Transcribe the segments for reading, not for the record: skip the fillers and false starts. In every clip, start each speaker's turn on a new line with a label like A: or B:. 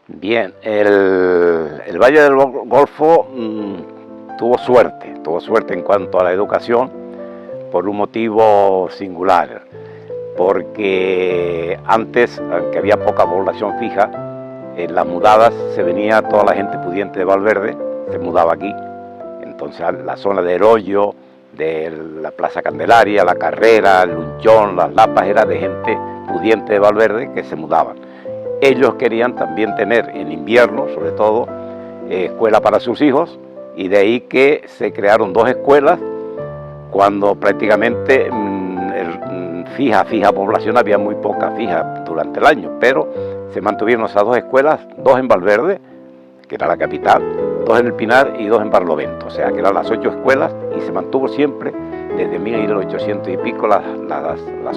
A: Bien, el Valle del Golfo tuvo suerte en cuanto a la educación por un motivo singular, porque antes, aunque había poca población fija, en las mudadas se venía toda la gente pudiente de Valverde, se mudaba aquí. Entonces la zona del Hoyo, de la Plaza Candelaria, la Carrera, el Lunchón, las Lapas, era de gente pudiente de Valverde que se mudaban. Ellos querían también tener en invierno, sobre todo, escuela para sus hijos, y de ahí que se crearon dos escuelas, cuando prácticamente fija población, había muy poca fija durante el año, pero se mantuvieron esas dos escuelas, dos en Valverde, que era la capital, dos en el Pinar y dos en Barlovento, o sea que eran las 8 escuelas, y se mantuvo siempre desde 1800 y pico las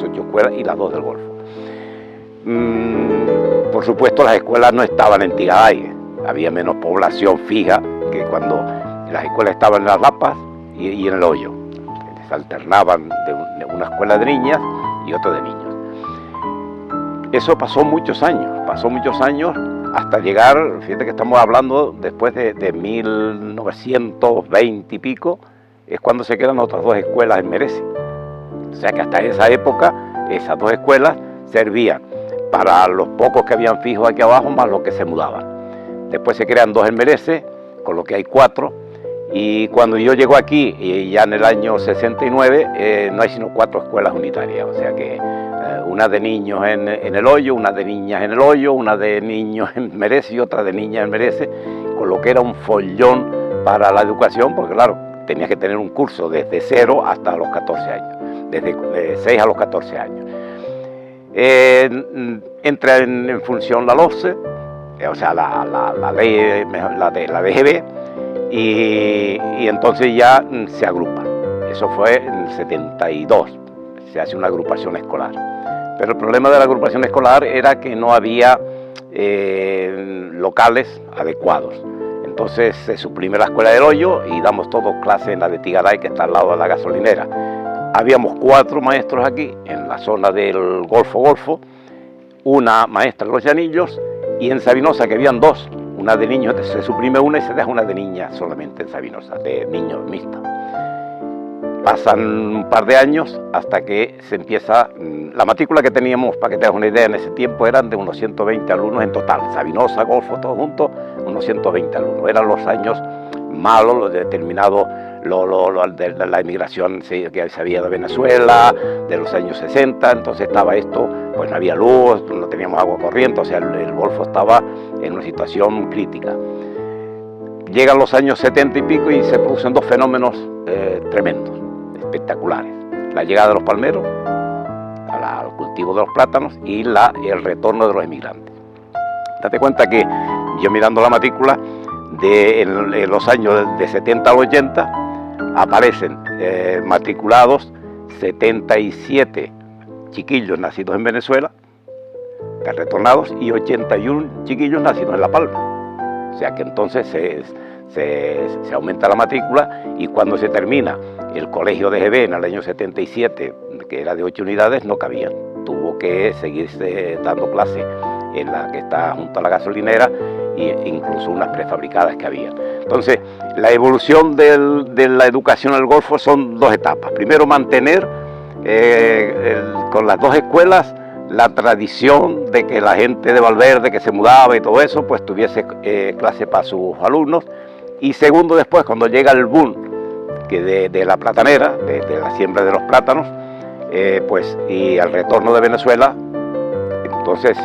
A: 8 escuelas y las dos del Golfo. Por supuesto, las escuelas no estaban en Tigay, había menos población fija que cuando las escuelas estaban en las Lapas y en el Hoyo. Se alternaban de una escuela de niñas y otra de niños. Eso pasó muchos años hasta llegar, fíjate que estamos hablando después de 1920 y pico, es cuando se quedan otras dos escuelas en Merece. O sea que hasta esa época esas dos escuelas servían para los pocos que habían fijos aquí abajo, más los que se mudaban. Después se crean dos en Merece, con lo que hay 4, y cuando yo llego aquí, y ya en el año 69, no hay sino 4 escuelas unitarias, o sea que una de niños en el Hoyo, una de niñas en el Hoyo, una de niños en Merece y otra de niñas en Merece, con lo que era un follón para la educación, porque claro, tenías que tener un curso desde 0 hasta los 14 años, desde 6 a los 14 años. Entra en función la LOCSE, o sea, la ley, la DGB, y entonces ya se agrupan. Eso fue en el 72, se hace una agrupación escolar. Pero el problema de la agrupación escolar era que no había locales adecuados. Entonces se suprime la escuela del Hoyo y damos todos clases en la de Tigaray, que está al lado de la gasolinera. Habíamos 4 maestros aquí, en la zona del Golfo, una maestra en Los Llanillos, y en Sabinosa, que habían 2, una de niños, se suprime una y se deja una de niñas solamente en Sabinosa, de niños mixta. Pasan un par de años hasta que se empieza, la matrícula que teníamos, para que te hagas una idea, en ese tiempo eran de unos 120 alumnos en total, Sabinosa, Golfo, todos juntos, unos 120 alumnos. Eran los años malos, los determinados, de la inmigración que se había de Venezuela, de los años 60, entonces estaba esto, pues no había luz, no teníamos agua corriente, o sea, el Golfo estaba en una situación crítica. Llegan los años 70 y pico y se producen 2 fenómenos tremendos, espectaculares. La llegada de los palmeros, al cultivo de los plátanos, y el retorno de los emigrantes. Date cuenta que yo, mirando la matrícula, en los años de 70 al 80, aparecen matriculados 77 chiquillos nacidos en Venezuela, retornados, y 81 chiquillos nacidos en La Palma. O sea que entonces se aumenta la matrícula, y cuando se termina el colegio de GB en el año 77, que era de 8 unidades, no cabían. Tuvo que seguirse dando clase en la que está junto a la gasolinera, e incluso unas prefabricadas que había. Entonces, la evolución de la educación en el Golfo son 2 etapas. Primero, mantener con las 2 escuelas la tradición de que la gente de Valverde que se mudaba y todo eso, pues tuviese clase para sus alumnos. Y segundo, después, cuando llega el boom de la platanera, de la siembra de los plátanos, pues, y al retorno de Venezuela, entonces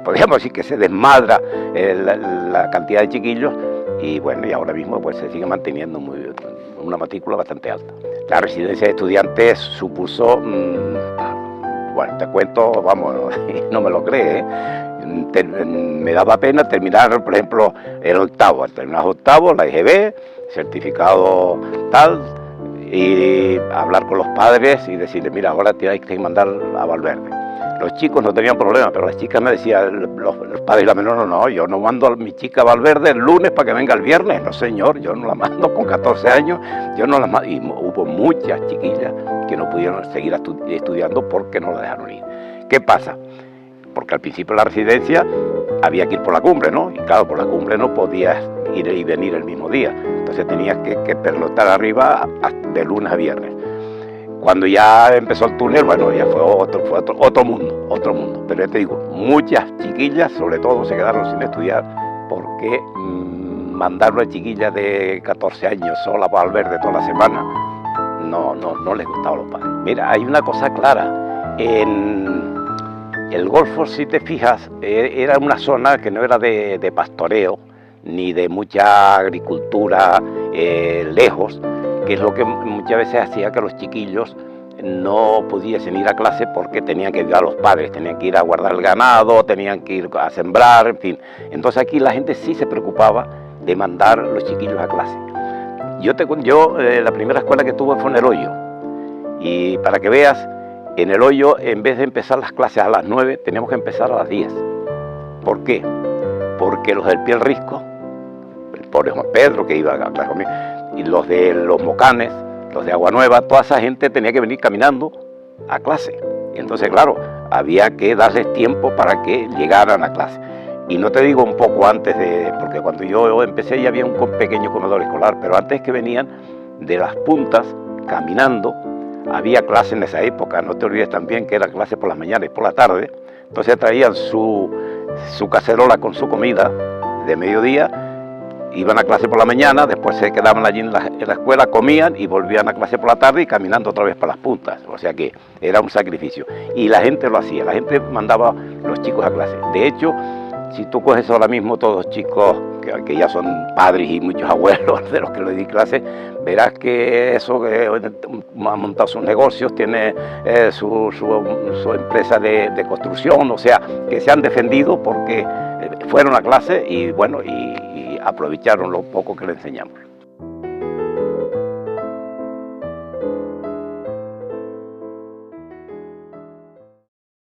A: podríamos decir que se desmadra la cantidad de chiquillos, y bueno, y ahora mismo pues se sigue manteniendo una matrícula bastante alta. La residencia de estudiantes supuso, bueno, te cuento, vamos, no me lo crees, me daba pena terminar, por ejemplo, el octavo. Al terminar octavo, la EGB, certificado tal, y hablar con los padres y decirles, mira, ahora tienes que mandar a Valverde. Los chicos no tenían problema, pero las chicas me decían, los padres y la menor, no, yo no mando a mi chica a Valverde el lunes para que venga el viernes. No, señor, yo no la mando con 14 años, yo no la mando. Y hubo muchas chiquillas que no pudieron seguir estudiando porque no la dejaron ir. ¿Qué pasa? Porque al principio de la residencia había que ir por la cumbre, ¿no? Y claro, por la cumbre no podías ir y venir el mismo día, entonces tenías que pernotar arriba de lunes a viernes. Cuando ya empezó el túnel, bueno, ya fue otro mundo. Pero ya te digo, muchas chiquillas, sobre todo, se quedaron sin estudiar porque mandar a una chiquilla de 14 años sola para Valverde toda la semana, no les gustaba a los padres. Mira, hay una cosa clara, en el Golfo, si te fijas, era una zona que no era de pastoreo, ni de mucha agricultura lejos, que es lo que muchas veces hacía que los chiquillos no pudiesen ir a clase porque tenían que ayudar a los padres, tenían que ir a guardar el ganado, tenían que ir a sembrar, en fin. Entonces aquí la gente sí se preocupaba de mandar a los chiquillos a clase. Yo la primera escuela que tuve fue en El Hoyo, y para que veas, en El Hoyo, en vez de empezar las clases a las 9, teníamos que empezar a las 10. ¿Por qué? Porque los del Piel Risco, el pobre Juan Pedro que iba a clase conmigo, y los de los Mocanes, los de Agua Nueva, toda esa gente tenía que venir caminando a clase. Y entonces, claro, había que darles tiempo para que llegaran a clase. Y no te digo un poco antes porque cuando yo empecé ya había un pequeño comedor escolar, pero antes que venían de las puntas, caminando, había clase en esa época, no te olvides también que era clase por las mañanas y por la tarde, entonces traían su cacerola con su comida de mediodía, iban a clase por la mañana, después se quedaban allí en la escuela, comían y volvían a clase por la tarde y caminando otra vez para las puntas, o sea que era un sacrificio. Y la gente lo hacía, la gente mandaba a los chicos a clase. De hecho, si tú coges ahora mismo todos los chicos que ya son padres y muchos abuelos de los que les di clase, verás que eso que ha montado sus negocios, tiene su empresa de construcción, o sea, que se han defendido porque fueron a clase y bueno, y aprovecharon lo poco que le enseñamos.